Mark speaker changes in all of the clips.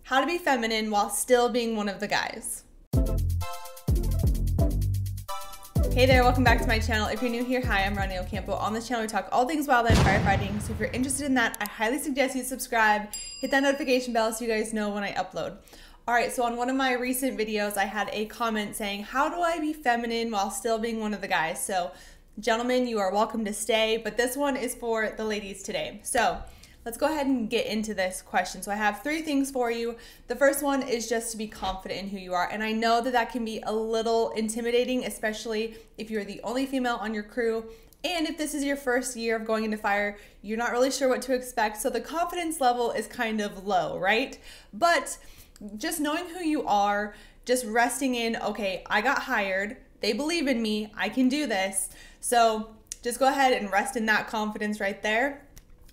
Speaker 1: How to be feminine while still being one of the guys. Hey there, welcome back to my channel. If you're new here, hi, I'm Ronnie Ocampo. On this channel, we talk all things wildland firefighting. So if you're interested in that, I highly suggest you subscribe, hit that notification bell so you guys know when I upload. All right, so on one of my recent videos, I had a comment saying, how do I be feminine while still being one of the guys? So gentlemen, you are welcome to stay, but this one is for the ladies today. So let's go ahead and get into this question. So I have 3 things for you. The first one is just to be confident in who you are. And I know that that can be a little intimidating, especially if you're the only female on your crew. And if this is your first year of going into fire, you're not really sure what to expect. So the confidence level is kind of low, right? But just knowing who you are, just resting in, okay, I got hired. They believe in me. I can do this. So just go ahead and rest in that confidence right there.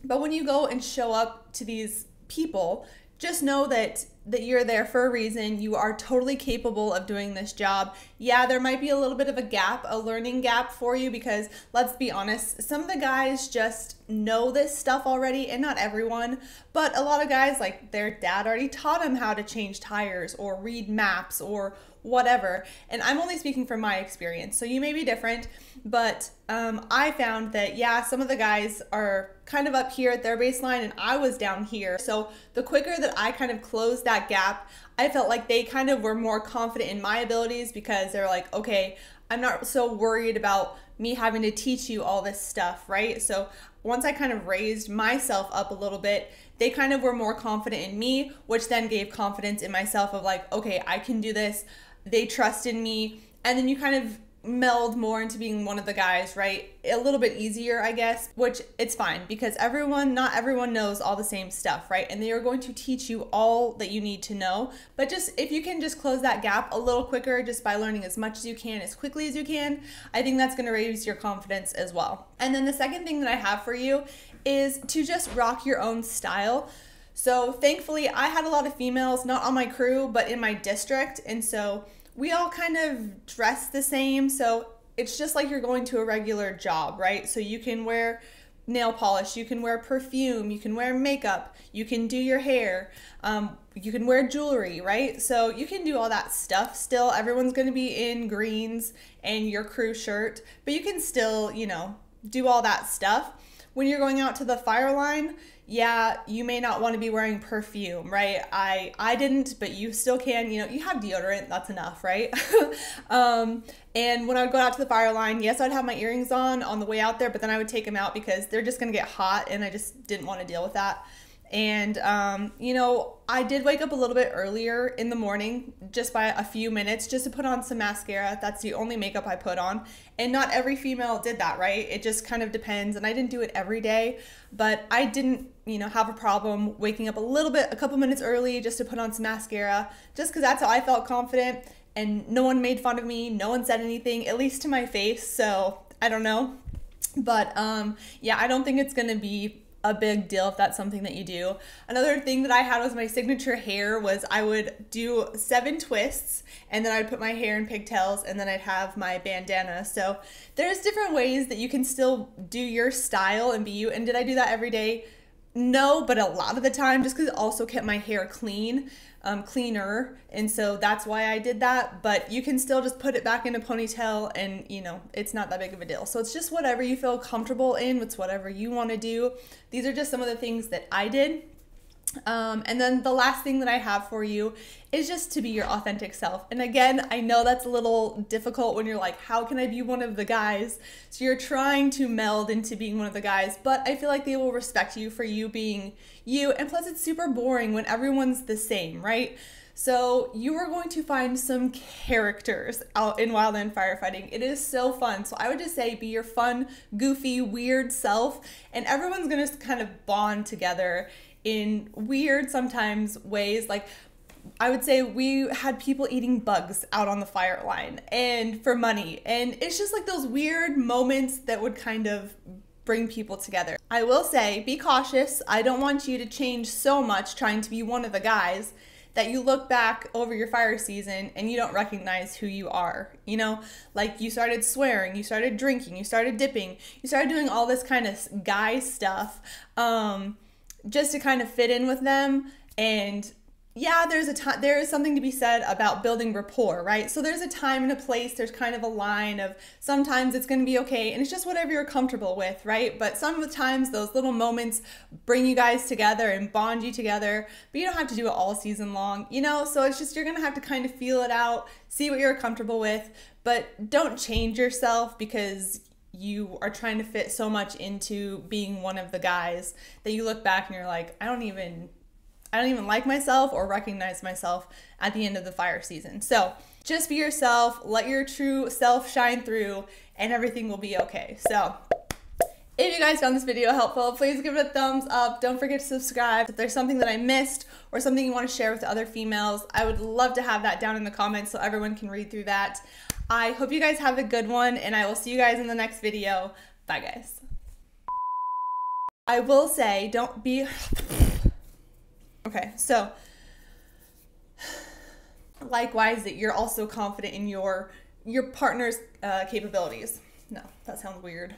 Speaker 1: But when you go and show up to these people, just know that you're there for a reason. You are totally capable of doing this job. Yeah, there might be a little bit of a gap, a learning gap for you, because let's be honest, some of the guys just know this stuff already, and not everyone, but a lot of guys, like their dad already taught them how to change tires or read maps or whatever. And I'm only speaking from my experience, so you may be different, but I found that, yeah, some of the guys are kind of up here at their baseline and I was down here. So the quicker that I kind of closed that gap, I felt like they kind of were more confident in my abilities, because they're like, okay, I'm not so worried about me having to teach you all this stuff, right? So once I kind of raised myself up a little bit, they kind of were more confident in me, which then gave confidence in myself of like, okay, I can do this. They trust in me. And then you kind of meld more into being one of the guys, right? A little bit easier, I guess, which it's fine, because not everyone knows all the same stuff, right? And they are going to teach you all that you need to know. But just if you can just close that gap a little quicker, just by learning as much as you can, as quickly as you can, I think that's going to raise your confidence as well. And then the second thing that I have for you is to just rock your own style. So thankfully, I had a lot of females, not on my crew, but in my district. And so we all kind of dress the same. So it's just like you're going to a regular job, right? So you can wear nail polish, you can wear perfume, you can wear makeup, you can do your hair, you can wear jewelry, right? So you can do all that stuff still. Everyone's going to be in greens and your crew shirt, but you can still, you know, do all that stuff. When you're going out to the fire line, yeah, you may not want to be wearing perfume, right? I didn't, but you still can. You know, you have deodorant, that's enough, right? And when I would go out to the fire line, yes, I'd have my earrings on the way out there, but then I would take them out because they're just going to get hot, and I just didn't want to deal with that. And, you know, I did wake up a little bit earlier in the morning, just by a few minutes, just to put on some mascara. That's the only makeup I put on. And not every female did that, right? It just kind of depends. And I didn't do it every day, but I didn't, you know, have a problem waking up a couple minutes early just to put on some mascara, just because that's how I felt confident. And no one made fun of me. No one said anything, at least to my face. So I don't know. But, yeah, I don't think it's going to be a big deal if that's something that you do. Another thing that I had was my signature hair was I would do 7 twists, and then I'd put my hair in pigtails, and then I'd have my bandana. So there's different ways that you can still do your style and be you. And did I do that every day? No, but a lot of the time, just because it also kept my hair cleaner, and so that's why I did that. But you can still just put it back in a ponytail, and you know, it's not that big of a deal. So it's just whatever you feel comfortable in, it's whatever you want to do. These are just some of the things that I did. And then the last thing that I have for you is just to be your authentic self. And again, I know that's a little difficult when you're like, how can I be one of the guys? So you're trying to meld into being one of the guys, but I feel like they will respect you for you being you. And plus it's super boring when everyone's the same, right? So you are going to find some characters out in Wildland Firefighting. It is so fun. So I would just say be your fun, goofy, weird self, and everyone's gonna kind of bond together in weird, sometimes, ways. Like, I would say we had people eating bugs out on the fire line and for money. And it's just like those weird moments that would kind of bring people together. I will say, be cautious. I don't want you to change so much trying to be one of the guys that you look back over your fire season and you don't recognize who you are. You know, like you started swearing, you started drinking, you started dipping, you started doing all this kind of guy stuff just to kind of fit in with them. And yeah, there is something to be said about building rapport, right? So there's a time and a place, there's kind of a line of sometimes it's going to be okay, and it's just whatever you're comfortable with, right? But some of the times those little moments bring you guys together and bond you together, but you don't have to do it all season long, you know? So it's just, you're going to have to kind of feel it out, see what you're comfortable with, but don't change yourself because you are trying to fit so much into being one of the guys that you look back and you're like, I don't even like myself or recognize myself at the end of the fire season. So just be yourself, let your true self shine through, and everything will be okay. So if you guys found this video helpful, please give it a thumbs up. Don't forget to subscribe. If there's something that I missed or something you want to share with other females, I would love to have that down in the comments so everyone can read through that. I hope you guys have a good one, and I will see you guys in the next video. Bye, guys. I will say, don't be... Okay, so likewise that you're also confident in your partner's capabilities. No, that sounds weird.